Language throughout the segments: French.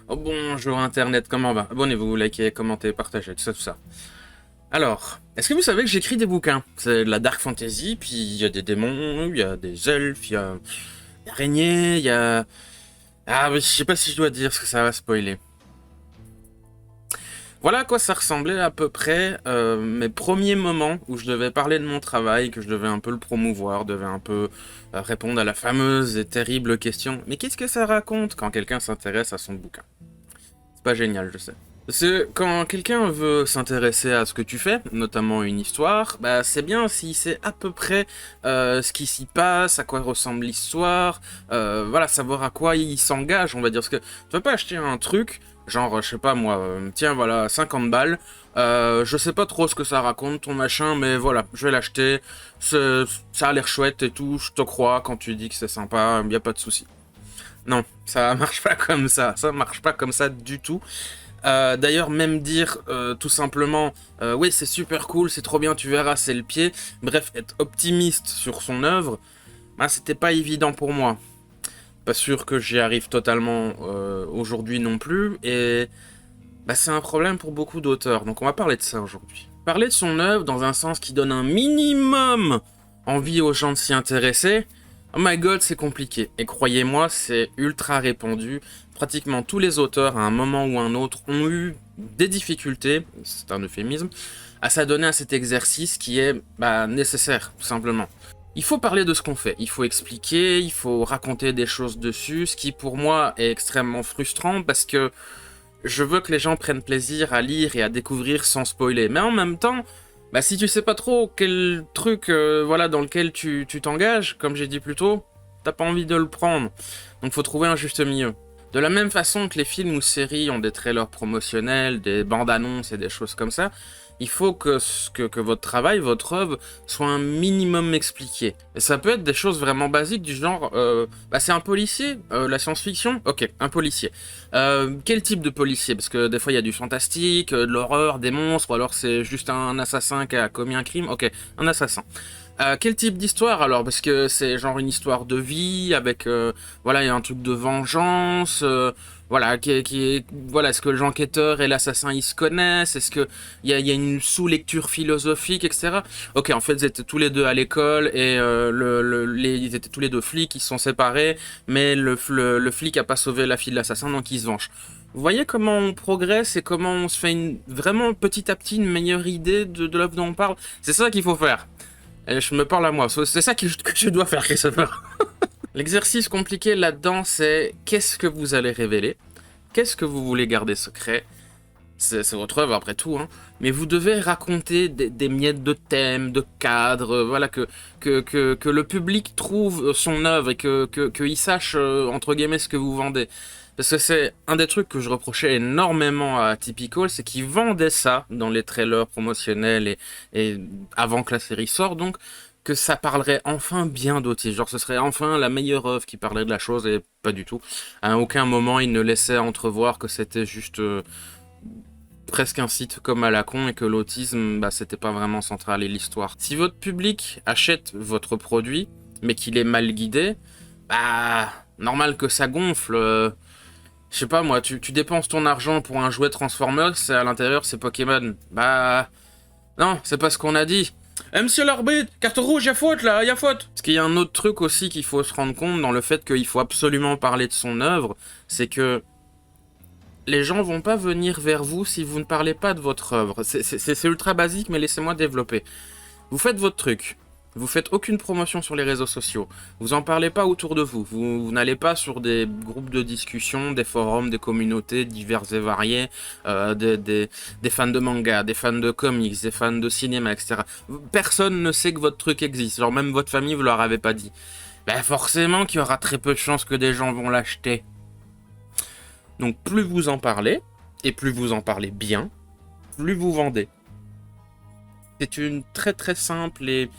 Oh bonjour Internet, comment va? Abonnez-vous, likez, commentez, partagez, tout ça, tout ça. Alors, est-ce que vous savez que j'écris des bouquins? C'est de la dark fantasy, puis il y a des démons, il y a des elfes, il y a des araignées, il y a... Ah oui, je sais pas si je dois dire ce que ça va spoiler. Voilà à quoi ça ressemblait à peu près mes premiers moments où je devais parler de mon travail, que je devais un peu le promouvoir, devais un peu répondre à la fameuse et terrible question. Mais qu'est-ce que ça raconte quand quelqu'un s'intéresse à son bouquin? C'est pas génial, je sais. Parce que quand quelqu'un veut s'intéresser à ce que tu fais, notamment une histoire, bah c'est bien s'il sait à peu près ce qui s'y passe, à quoi ressemble l'histoire, voilà, savoir à quoi il s'engage, on va dire. Parce que tu vas pas acheter un truc, genre, je sais pas moi, tiens voilà, 50 balles, je sais pas trop ce que ça raconte, ton machin, mais voilà, je vais l'acheter, ça a l'air chouette et tout, je te crois quand tu dis que c'est sympa, y a pas de souci. Non, ça marche pas comme ça marche pas comme ça du tout. D'ailleurs, même dire tout simplement, oui, c'est super cool, c'est trop bien, tu verras, c'est le pied. Bref, être optimiste sur son œuvre, bah, c'était pas évident pour moi. Pas sûr que j'y arrive totalement aujourd'hui non plus, et bah, c'est un problème pour beaucoup d'auteurs. Donc on va parler de ça aujourd'hui. Parler de son œuvre dans un sens qui donne un minimum envie aux gens de s'y intéresser. Oh my god, c'est compliqué. Et croyez-moi, c'est ultra répandu. Pratiquement tous les auteurs, à un moment ou un autre, ont eu des difficultés, c'est un euphémisme, à s'adonner à cet exercice qui est nécessaire, tout simplement. Il faut parler de ce qu'on fait, il faut expliquer, il faut raconter des choses dessus, ce qui pour moi est extrêmement frustrant parce que je veux que les gens prennent plaisir à lire et à découvrir sans spoiler. Mais en même temps, bah, si tu sais pas trop quel truc voilà, dans lequel tu t'engages, comme j'ai dit plus tôt, t'as pas envie de le prendre. Donc faut trouver un juste milieu. De la même façon que les films ou séries ont des trailers promotionnels, des bandes annonces et des choses comme ça, il faut que votre travail, votre œuvre, soit un minimum expliqué. Et ça peut être des choses vraiment basiques du genre, c'est un policier, la science-fiction, ok, un policier. Quel type de policier? Parce que des fois il y a du fantastique, de l'horreur, des monstres, ou alors c'est juste un assassin qui a commis un crime, ok, un assassin. Quel type d'histoire alors? Parce que c'est genre une histoire de vie avec voilà, il y a un truc de vengeance. Voilà, voilà, est-ce que l'enquêteur et l'assassin ils se connaissent? Est-ce que il y a une sous-lecture philosophique, etc. Ok, en fait, ils étaient tous les deux à l'école et ils étaient tous les deux flics, ils se sont séparés, mais le flic a pas sauvé la fille de l'assassin, donc il se venge. Vous voyez comment on progresse et comment on se fait vraiment petit à petit une meilleure idée de l'œuvre dont on parle? C'est ça qu'il faut faire. Et je me parle à moi, c'est ça que je dois faire, Christopher. L'exercice compliqué là-dedans, c'est qu'est-ce que vous allez révéler? Qu'est-ce que vous voulez garder secret? C'est votre œuvre après tout, hein. Mais vous devez raconter des miettes de thèmes, de cadres, voilà, que le public trouve son œuvre et qu'il sache, entre guillemets, ce que vous vendez. Parce que c'est un des trucs que je reprochais énormément à Typical, c'est qu'ils vendaient ça dans les trailers promotionnels et avant que la série sorte, donc que ça parlerait enfin bien d'autisme. Genre ce serait enfin la meilleure œuvre qui parlait de la chose et pas du tout. À aucun moment ils ne laissaient entrevoir que c'était juste presque un site comme à la con et que l'autisme, c'était pas vraiment central et l'histoire. Si votre public achète votre produit, mais qu'il est mal guidé, normal que ça gonfle. Je sais pas moi, tu dépenses ton argent pour un jouet Transformers et à l'intérieur c'est Pokémon. Non, c'est pas ce qu'on a dit. Monsieur l'arbitre, carte rouge, y'a faute là, y'a faute. Parce qu'il y a un autre truc aussi qu'il faut se rendre compte dans le fait qu'il faut absolument parler de son œuvre, c'est que les gens vont pas venir vers vous si vous ne parlez pas de votre œuvre. C'est ultra basique, mais laissez-moi développer. Vous faites votre truc. Vous faites aucune promotion sur les réseaux sociaux. Vous en parlez pas autour de vous. Vous n'allez pas sur des groupes de discussion, des forums, des communautés diverses et variées, des fans de manga, des fans de comics, des fans de cinéma, etc. Personne ne sait que votre truc existe. Genre même votre famille, vous leur avez pas dit. Forcément qu'il y aura très peu de chances que des gens vont l'acheter. Donc plus vous en parlez, et plus vous en parlez bien, plus vous vendez. C'est une très très simple et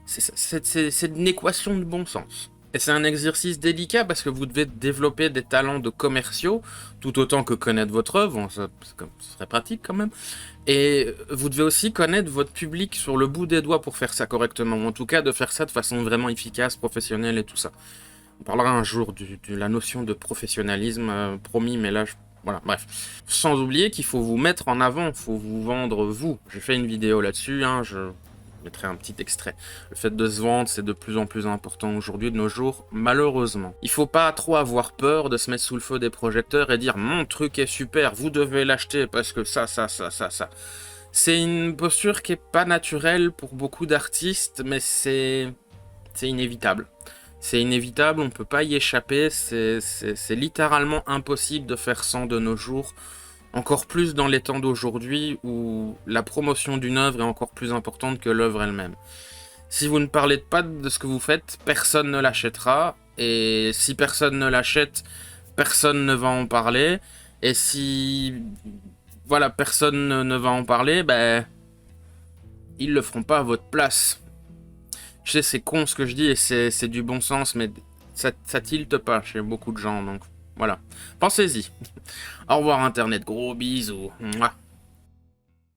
c'est une équation de bon sens. Et c'est un exercice délicat parce que vous devez développer des talents de commerciaux, tout autant que connaître votre œuvre, bon, ça serait pratique quand même. Et vous devez aussi connaître votre public sur le bout des doigts pour faire ça correctement, ou en tout cas de faire ça de façon vraiment efficace, professionnelle et tout ça. On parlera un jour de la notion de professionnalisme, promis, mais là, Voilà, bref. Sans oublier qu'il faut vous mettre en avant, il faut vous vendre vous. J'ai fait une vidéo là-dessus, hein, je mettrai un petit extrait. Le fait de se vendre, c'est de plus en plus important aujourd'hui, de nos jours, malheureusement. Il faut pas trop avoir peur de se mettre sous le feu des projecteurs et dire « Mon truc est super, vous devez l'acheter parce que ça. » C'est une posture qui est pas naturelle pour beaucoup d'artistes, mais c'est inévitable. C'est inévitable, on peut pas y échapper, c'est littéralement impossible de faire sans de nos jours. Encore plus dans les temps d'aujourd'hui où la promotion d'une œuvre est encore plus importante que l'œuvre elle-même. Si vous ne parlez pas de ce que vous faites, personne ne l'achètera. Et si personne ne l'achète, personne ne va en parler. Et si voilà, personne ne va en parler, ben ils le feront pas à votre place. Je sais, c'est con ce que je dis et c'est du bon sens, mais ça tilte pas chez beaucoup de gens, donc voilà. Pensez-y. Au revoir Internet, gros bisous. Mouah.